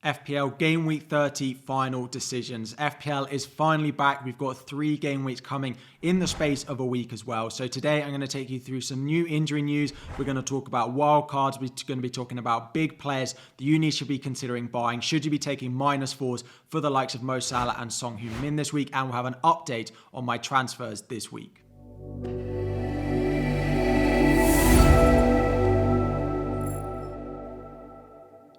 FPL Game Week 30 final decisions. FPL is finally back. We've got 3 game weeks coming in the space of a week as well. So today I'm going to take you through some new injury news. We're going to talk about wildcards. We're going to be talking about big players that you need to be considering buying. Should you be taking -4s for the likes of Mo Salah and Son Heung-min this week? And we'll have an update on my transfers this week.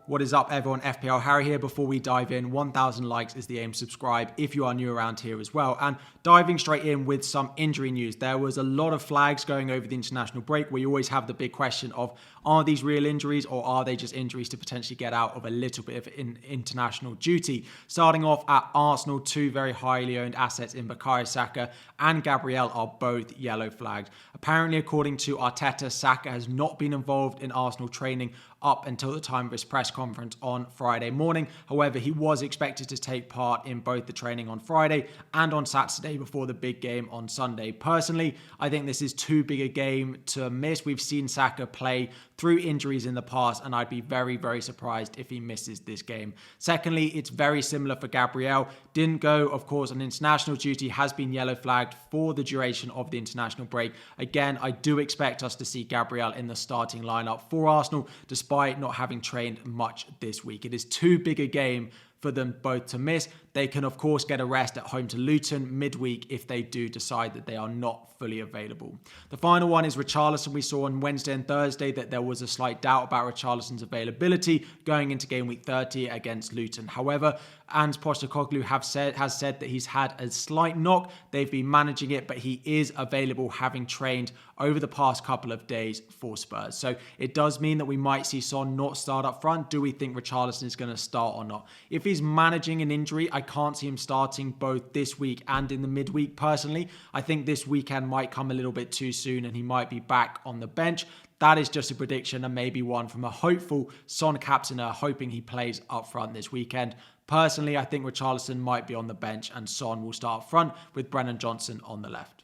What is up, everyone? FPL Harry here. Before we dive in, 1,000 likes is the aim. Subscribe if you are new around here as well. And diving straight in with some injury news. There was a lot of flags going over the international break. We always have the big question of, are these real injuries or are they just injuries to potentially get out of a little bit of international duty? Starting off at Arsenal, 2 very highly owned assets in Bukayo Saka and Gabriel are both yellow flagged. Apparently, according to Arteta, Saka has not been involved in Arsenal training up until the time of his press conference on Friday morning. However, he was expected to take part in both the training on Friday and on Saturday before the big game on Sunday. Personally, I think this is too big a game to miss. We've seen Saka play through injuries in the past, and I'd be very, very surprised if he misses this game. Secondly, it's very similar for Gabriel. Didn't go, of course, on international duty, has been yellow flagged for the duration of the international break. Again, I do expect us to see Gabriel in the starting lineup for Arsenal, despite not having trained much this week. It is too big a game for them both to miss. They can, of course, get a rest at home to Luton midweek if they do decide that they are not fully available. The final one is Richarlison. We saw on Wednesday and Thursday that there was a slight doubt about Richarlison's availability going into game week 30 against Luton. However, Ange Postecoglou has said that he's had a slight knock. They've been managing it, but he is available, having trained over the past couple of days for Spurs. So it does mean that we might see Son not start up front. Do we think Richarlison is going to start or not? If he's managing an injury, I can't see him starting both this week and in the midweek personally. I think this weekend might come a little bit too soon and he might be back on the bench. That is just a prediction and maybe one from a hopeful Son captainer hoping he plays up front this weekend. Personally, I think Richarlison might be on the bench and Son will start up front with Brennan Johnson on the left.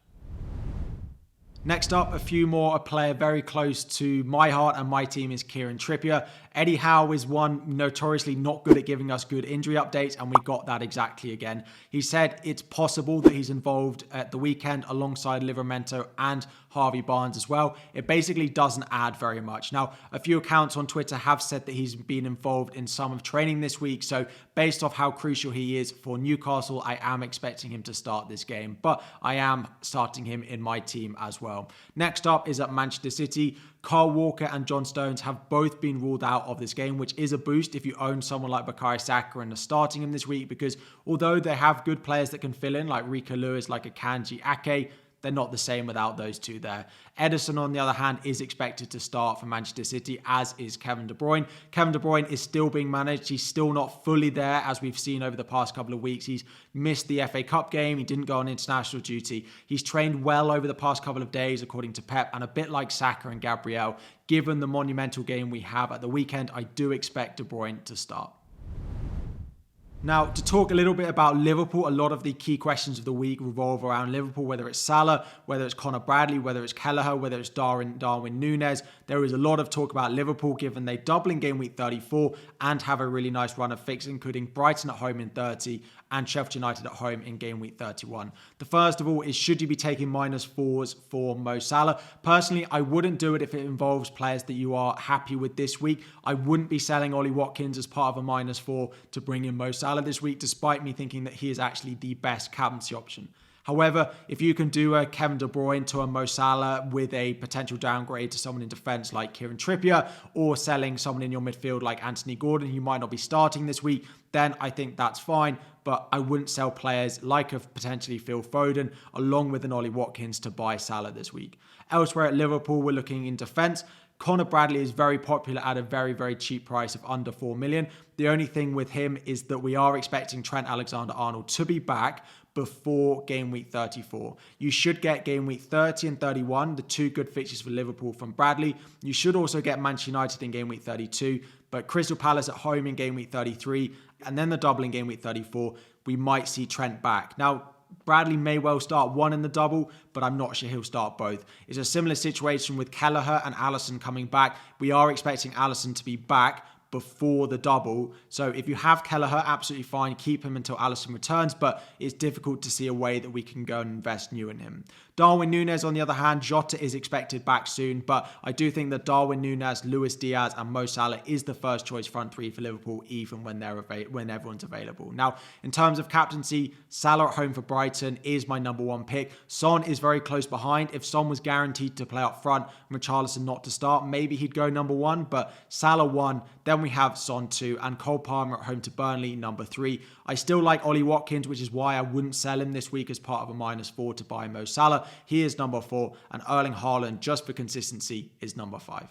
Next up, a few more. A player very close to my heart and my team is Kieran Trippier. Eddie Howe is one notoriously not good at giving us good injury updates, and we got that exactly again. He said it's possible that he's involved at the weekend alongside Livramento and Harvey Barnes as well. It basically doesn't add very much. Now, a few accounts on Twitter have said that he's been involved in some of training this week, so based off how crucial he is for Newcastle, I am expecting him to start this game, but I am starting him in my team as well. Next up is at Manchester City. Kyle Walker and John Stones have both been ruled out of this game, which is a boost if you own someone like Bukayo Saka and are starting him this week, because although they have good players that can fill in, like Rico Lewis, like Akanji Ake, they're not the same without those two there. Ederson, on the other hand, is expected to start for Manchester City, as is Kevin De Bruyne. Kevin De Bruyne is still being managed. He's still not fully there, as we've seen over the past couple of weeks. He's missed the FA Cup game. He didn't go on international duty. He's trained well over the past couple of days, according to Pep, and a bit like Saka and Gabriel, given the monumental game we have at the weekend, I do expect De Bruyne to start. Now, to talk a little bit about Liverpool, a lot of the key questions of the week revolve around Liverpool, whether it's Salah, whether it's Conor Bradley, whether it's Kelleher, whether it's Darwin Núñez. There is a lot of talk about Liverpool, given they double in game week 34 and have a really nice run of fixes, including Brighton at home in 30 and Sheffield United at home in game week 31. The first of all is, should you be taking -4s for Mo Salah? Personally, I wouldn't do it if it involves players that you are happy with this week. I wouldn't be selling Ollie Watkins as part of a -4 to bring in Mo Salah this week, despite me thinking that he is actually the best captaincy option. However, if you can do a Kevin De Bruyne to a Mo Salah with a potential downgrade to someone in defence like Kieran Trippier, or selling someone in your midfield like Anthony Gordon, who might not be starting this week, then I think that's fine. But I wouldn't sell players like potentially Phil Foden along with an Ollie Watkins to buy Salah this week. Elsewhere at Liverpool, we're looking in defence. Conor Bradley is very popular at a very, very cheap price of under 4 million. The only thing with him is that we are expecting Trent Alexander-Arnold to be back before game week 34. You should get game week 30 and 31, the 2 good fixtures for Liverpool from Bradley. You should also get Manchester United in game week 32, but Crystal Palace at home in game week 33, and then the double in game week 34, we might see Trent back. Now, Bradley may well start one in the double, but I'm not sure he'll start both. It's a similar situation with Kelleher and Alisson coming back. We are expecting Alisson to be back before the double. So if you have Kelleher, absolutely fine. Keep him until Alisson returns, but it's difficult to see a way that we can go and invest new in him. Darwin Núñez, on the other hand, Jota is expected back soon, but I do think that Darwin Núñez, Luis Diaz and Mo Salah is the first choice front three for Liverpool, even when everyone's available. Now, in terms of captaincy, Salah at home for Brighton is my number one pick. Son is very close behind. If Son was guaranteed to play up front and Richarlison not to start, maybe he'd go number one, but Salah 1, then we have Son 2, and Cole Palmer at home to Burnley, number 3. I still like Ollie Watkins, which is why I wouldn't sell him this week as part of a -4 to buy Mo Salah. He is number 4, and Erling Haaland, just for consistency, is number 5.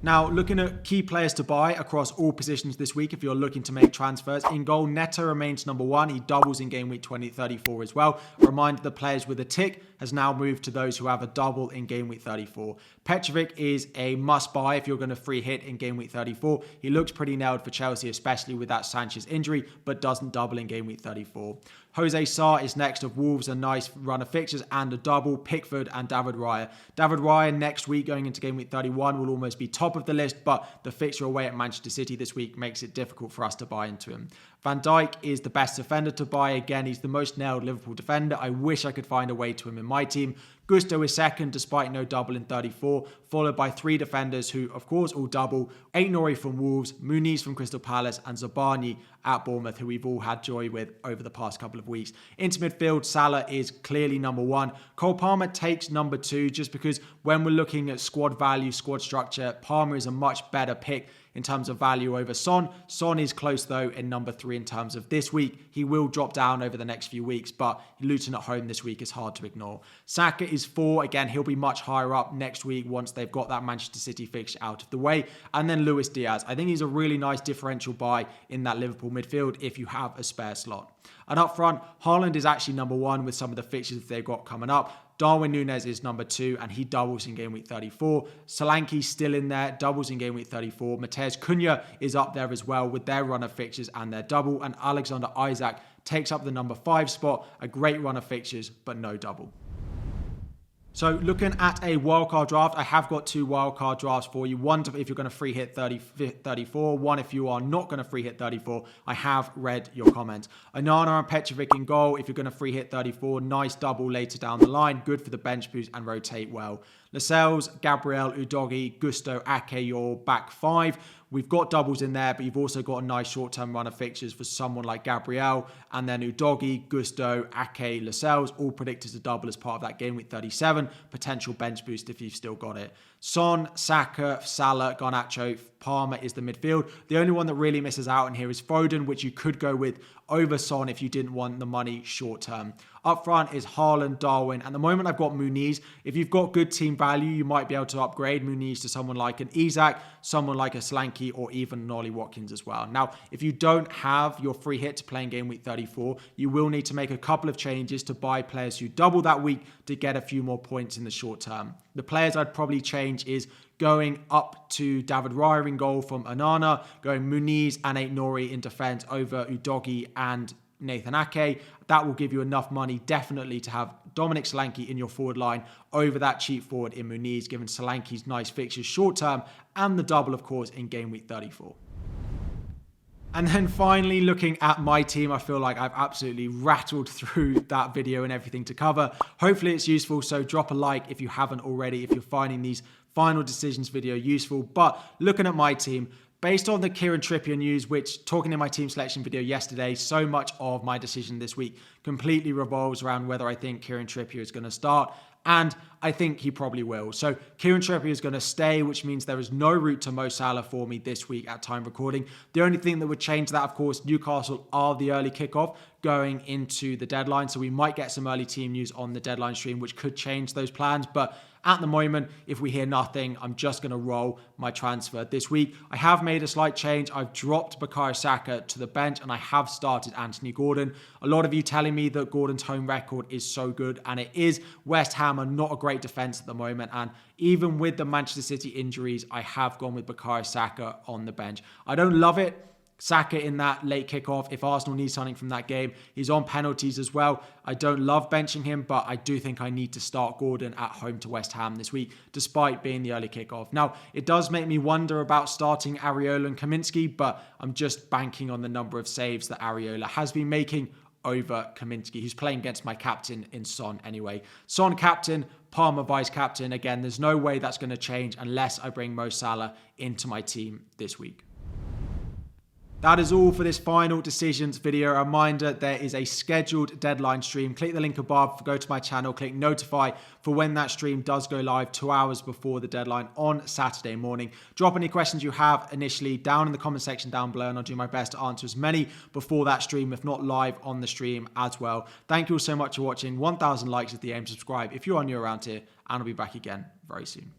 Now, looking at key players to buy across all positions this week, if you're looking to make transfers, in goal, Neto remains number 1. He doubles in game week 2034 as well. A reminder, the players with a tick has now moved to those who have a double in game week 34. Petrovic is a must buy if you're going to free hit in game week 34. He looks pretty nailed for Chelsea, especially with that Sanchez injury, but doesn't double in game week 34. Jose Sarr is next of Wolves, a nice run of fixtures and a double. Pickford and David Raya. David Raya next week going into game week 31 will almost be top of the list, but the fixture away at Manchester City this week makes it difficult for us to buy into him. Van Dijk is the best defender to buy. Again, he's the most nailed Liverpool defender. I wish I could find a way to him in my team. Gusto is second despite no double in 34, followed by 3 defenders who, of course, all double. Aït-Nouri from Wolves, Muniz from Crystal Palace, and Zabani at Bournemouth, who we've all had joy with over the past couple of weeks. Into midfield, Salah is clearly number 1. Cole Palmer takes number 2 just because when we're looking at squad value, squad structure, Palmer is a much better pick in terms of value over Son. Son is close though in number 3 in terms of this week. He will drop down over the next few weeks, but Luton at home this week is hard to ignore. Saka is 4. Again, he'll be much higher up next week once they've got that Manchester City fixture out of the way. And then Luis Diaz. I think he's a really nice differential buy in that Liverpool midfield if you have a spare slot. And up front, Haaland is actually number 1 with some of the fixtures they've got coming up. Darwin Núñez is number 2, and he doubles in game week 34. Solanke's still in there, doubles in game week 34. Matheus Cunha is up there as well with their run of fixtures and their double. And Alexander Isak takes up the number 5 spot. A great run of fixtures, but no double. So looking at a wildcard draft, I have got 2 wildcard drafts for you. One if you're going to free hit 34, one if you are not going to free hit 34. I have read your comments. Onana and Petrovic in goal. If you're going to free hit 34, nice double later down the line. Good for the bench boost and rotate well. Lascelles, Gabriel, Udogie, Gusto, Ake, your back 5. We've got doubles in there, but you've also got a nice short-term run of fixtures for someone like Gabriel, and then Udogie, Gusto, Ake, Lascelles, all predicted to double as part of that game week 37. Potential bench boost if you've still got it. Son, Saka, Salah, Garnacho, Palmer is the midfield. The only one that really misses out in here is Foden, which you could go with over Son if you didn't want the money short term. Up front is Haaland, Darwin. At the moment, I've got Muniz. If you've got good team value, you might be able to upgrade Muniz to someone like an Isak, someone like a Solanke, or even an Ollie Watkins as well. Now, if you don't have your free hit to play in game week 34, you will need to make a couple of changes to buy players who double that week to get a few more points in the short term. The players I'd probably change is going up to David Raya in goal from Onana, going Muniz and Aït-Nouri in defence over Udogie and Nathan Ake. That will give you enough money definitely to have Dominic Solanke in your forward line over that cheap forward in Muniz, given Solanke's nice fixtures short term and the double, of course, in game week 34. And then finally, looking at my team, I feel like I've absolutely rattled through that video and everything to cover. Hopefully it's useful, so drop a like if you haven't already, if you're finding these final decisions video useful. But looking at my team, based on the Kieran Trippier news, which talking in my team selection video yesterday, so much of my decision this week completely revolves around whether I think Kieran Trippier is going to start. And I think he probably will. So Kieran Trippier is going to stay, which means there is no route to Mo Salah for me this week at time recording. The only thing that would change that, of course, Newcastle are the early kickoff going into the deadline. So we might get some early team news on the deadline stream, which could change those plans. But at the moment, if we hear nothing, I'm just going to roll my transfer this week. I have made a slight change. I've dropped Bukayo Saka to the bench and I have started Anthony Gordon. A lot of you telling me that Gordon's home record is so good, and it is. West Ham are not a great defence at the moment, and even with the Manchester City injuries, I have gone with Bukayo Saka on the bench. I don't love it. Saka in that late kickoff, if Arsenal need something from that game. He's on penalties as well. I don't love benching him, but I do think I need to start Gordon at home to West Ham this week, despite being the early kickoff. Now, it does make me wonder about starting Areola and Kaminsky, but I'm just banking on the number of saves that Areola has been making over Kaminsky, who's playing against my captain in Son anyway. Son captain, Palmer vice captain. Again, there's no way that's going to change unless I bring Mo Salah into my team this week. That is all for this final decisions video. A reminder, there is a scheduled deadline stream. Click the link above, go to my channel, click notify for when that stream does go live 2 hours before the deadline on Saturday morning. Drop any questions you have initially down in the comment section down below, and I'll do my best to answer as many before that stream, if not live on the stream as well. Thank you all so much for watching. 1,000 likes is the aim. Subscribe if you are new around here, and I'll be back again very soon.